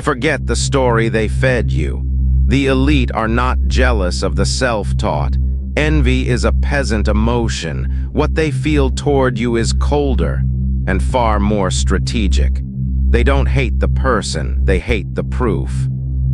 Forget the story they fed you. The elite are not jealous of the self-taught. Envy is a peasant emotion. What they feel toward you is colder and far more strategic. They don't hate the person, they hate the proof.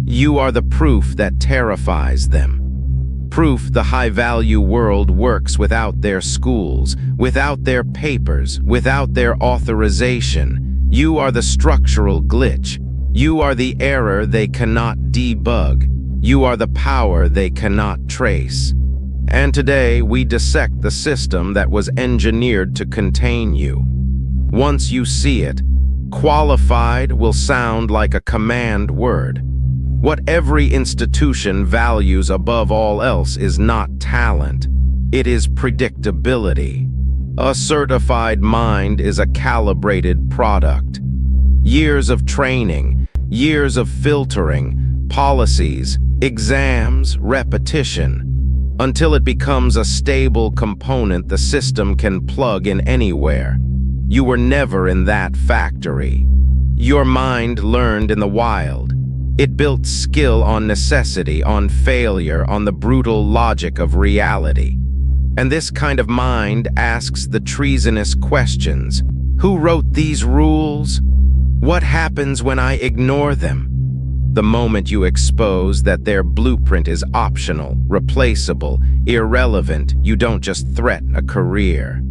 You are the proof that terrifies them. Proof the high-value world works without their schools, without their papers, without their authorization. You are the structural glitch. You are the error they cannot debug. You are the power they cannot trace. And today we dissect the system that was engineered to contain you. Once you see it, qualified will sound like a command word. What every institution values above all else is not talent. It is predictability. A certified mind is a calibrated product. Years of training, years of filtering, policies, exams, repetition, until it becomes a stable component the system can plug in anywhere. You were never in that factory. Your mind learned in the wild. It built skill on necessity, on failure, on the brutal logic of reality. And this kind of mind asks the treasonous questions. Who wrote these rules? What happens when I ignore them? The moment you expose that their blueprint is optional, replaceable, irrelevant, you don't just threaten a career.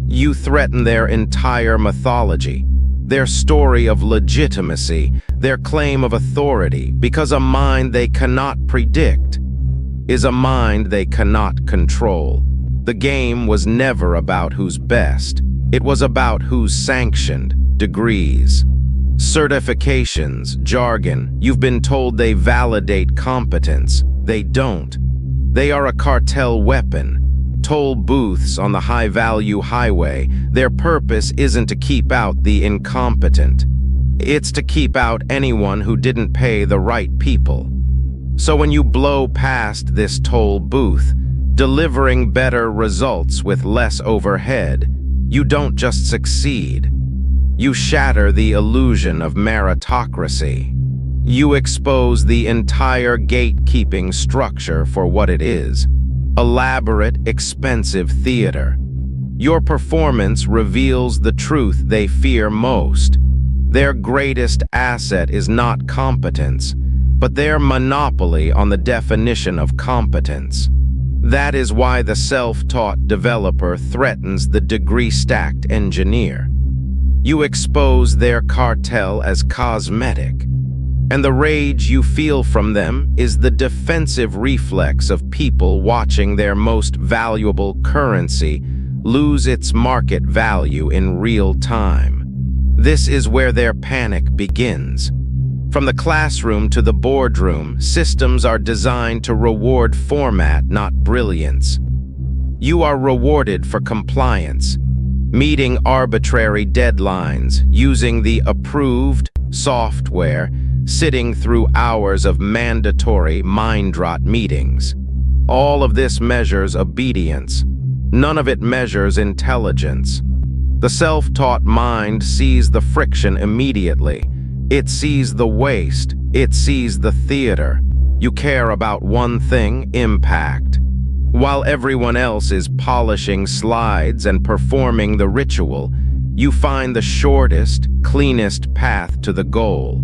You threaten their entire mythology, their story of legitimacy, their claim of authority, because a mind they cannot predict is a mind they cannot control. The game was never about who's best. It was about who's sanctioned, degrees, certifications, jargon. You've been told they validate competence. They don't. They are a cartel weapon. Toll booths on the high-value highway. Their purpose isn't to keep out the incompetent. It's to keep out anyone who didn't pay the right people. So when you blow past this toll booth, delivering better results with less overhead, you don't just succeed. You shatter the illusion of meritocracy. You expose the entire gatekeeping structure for what it is. Elaborate, expensive theater. Your performance reveals the truth they fear most. Their greatest asset is not competence, but their monopoly on the definition of competence. That is why the self-taught developer threatens the degree-stacked engineer. You expose their cartel as cosmetic. And the rage you feel from them is the defensive reflex of people watching their most valuable currency lose its market value in real time. This is where their panic begins. From the classroom to the boardroom, systems are designed to reward format, not brilliance. You are rewarded for compliance, meeting arbitrary deadlines, using the approved software, sitting through hours of mandatory mind-rot meetings. All of this measures obedience. None of it measures intelligence. The self-taught mind sees the friction immediately. It sees the waste. It sees the theater. You care about one thing: impact. While everyone else is polishing slides and performing the ritual, you find the shortest, cleanest path to the goal.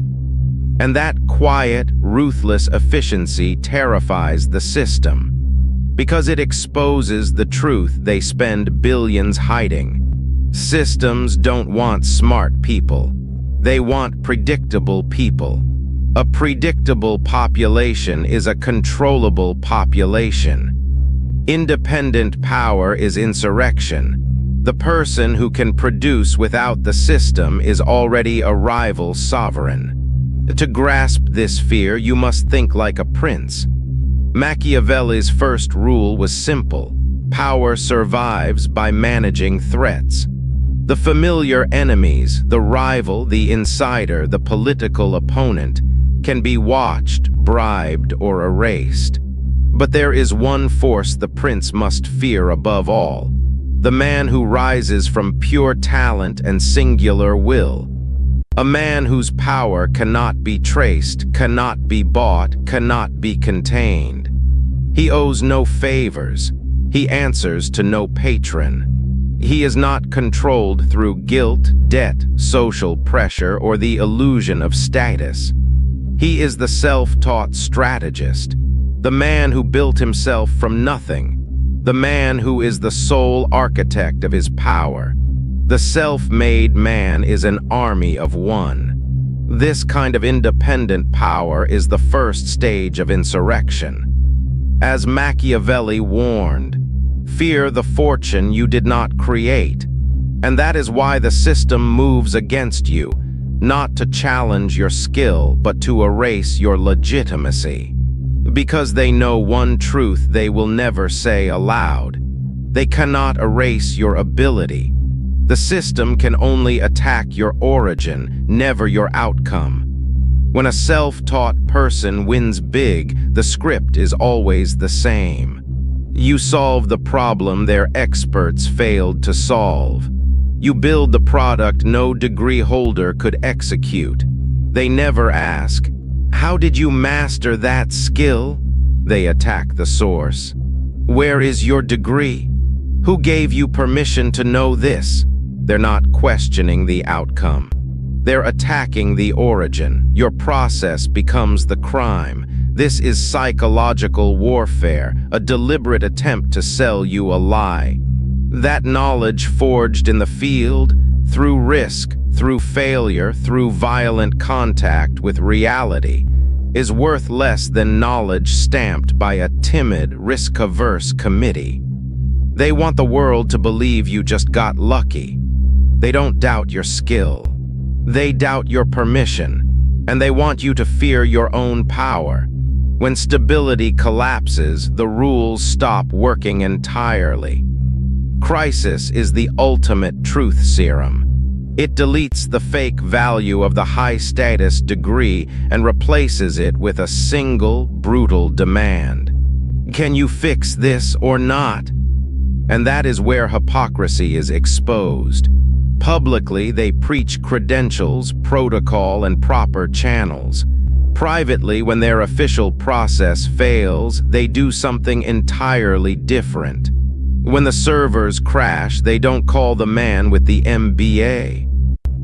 And that quiet, ruthless efficiency terrifies the system, because it exposes the truth they spend billions hiding. Systems don't want smart people. They want predictable people. A predictable population is a controllable population. Independent power is insurrection. The person who can produce without the system is already a rival sovereign. To grasp this fear, you must think like a prince. Machiavelli's first rule was simple: power survives by managing threats. The familiar enemies, the rival, the insider, the political opponent, can be watched, bribed, or erased. But there is one force the prince must fear above all: the man who rises from pure talent and singular will. A man whose power cannot be traced, cannot be bought, cannot be contained. He owes no favors. He answers to no patron. He is not controlled through guilt, debt, social pressure, or the illusion of status. He is the self-taught strategist, the man who built himself from nothing, the man who is the sole architect of his power. The self-made man is an army of one. This kind of independent power is the first stage of insurrection. As Machiavelli warned, fear the fortune you did not create, and that is why the system moves against you, not to challenge your skill, but to erase your legitimacy. Because they know one truth they will never say aloud. They cannot erase your ability. The system can only attack your origin, never your outcome. When a self-taught person wins big, the script is always the same. You solve the problem their experts failed to solve. You build the product no degree holder could execute. They never ask, "How did you master that skill?" They attack the source. "Where is your degree? Who gave you permission to know this?" They're not questioning the outcome. They're attacking the origin. Your process becomes the crime. This is psychological warfare, a deliberate attempt to sell you a lie. That knowledge forged in the field, through risk, through failure, through violent contact with reality, is worth less than knowledge stamped by a timid, risk-averse committee. They want the world to believe you just got lucky. They don't doubt your skill. They doubt your permission, and they want you to fear your own power. When stability collapses, the rules stop working entirely. Crisis is the ultimate truth serum. It deletes the fake value of the high-status degree and replaces it with a single, brutal demand. Can you fix this or not? And that is where hypocrisy is exposed. Publicly, they preach credentials, protocol, and proper channels. Privately, when their official process fails, they do something entirely different. When the servers crash, they don't call the man with the MBA.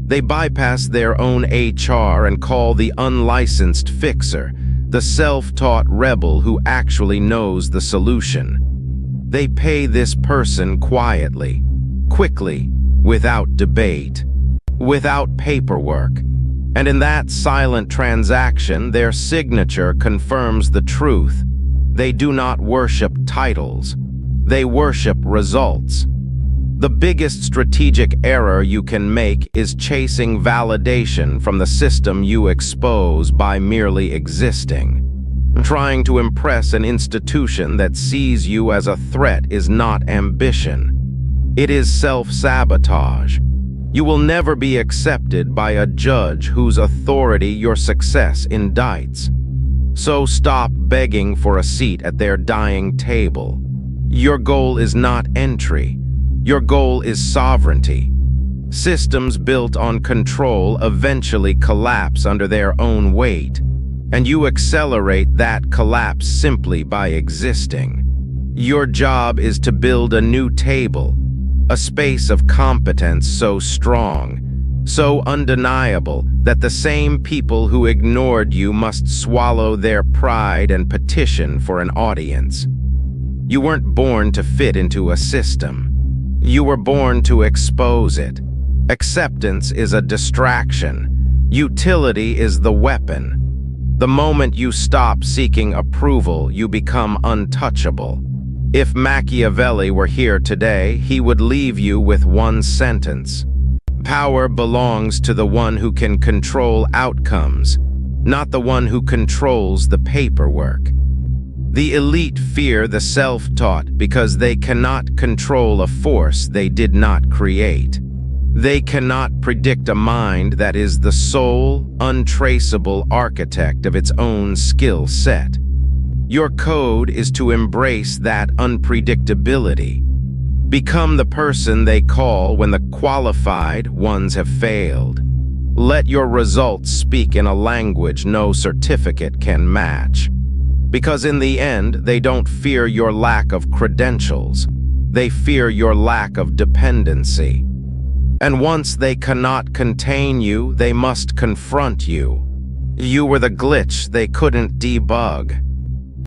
They bypass their own HR and call the unlicensed fixer, the self-taught rebel who actually knows the solution. They pay this person quietly, quickly, without debate, without paperwork. And in that silent transaction, their signature confirms the truth. They do not worship titles. They worship results. The biggest strategic error you can make is chasing validation from the system you expose by merely existing. Trying to impress an institution that sees you as a threat is not ambition. It is self-sabotage. You will never be accepted by a judge whose authority your success indicts. So stop begging for a seat at their dying table. Your goal is not entry. Your goal is sovereignty. Systems built on control eventually collapse under their own weight, and you accelerate that collapse simply by existing. Your job is to build a new table, a space of competence so strong, so undeniable that the same people who ignored you must swallow their pride and petition for an audience. You weren't born to fit into a system. You were born to expose it. Acceptance is a distraction. Utility is the weapon. The moment you stop seeking approval, you become untouchable. If Machiavelli were here today, he would leave you with one sentence. Power belongs to the one who can control outcomes, not the one who controls the paperwork. The elite fear the self-taught because they cannot control a force they did not create. They cannot predict a mind that is the sole, untraceable architect of its own skill set. Your code is to embrace that unpredictability. Become the person they call when the qualified ones have failed. Let your results speak in a language no certificate can match. Because in the end, they don't fear your lack of credentials. They fear your lack of dependency. And once they cannot contain you, they must confront you. You were the glitch they couldn't debug.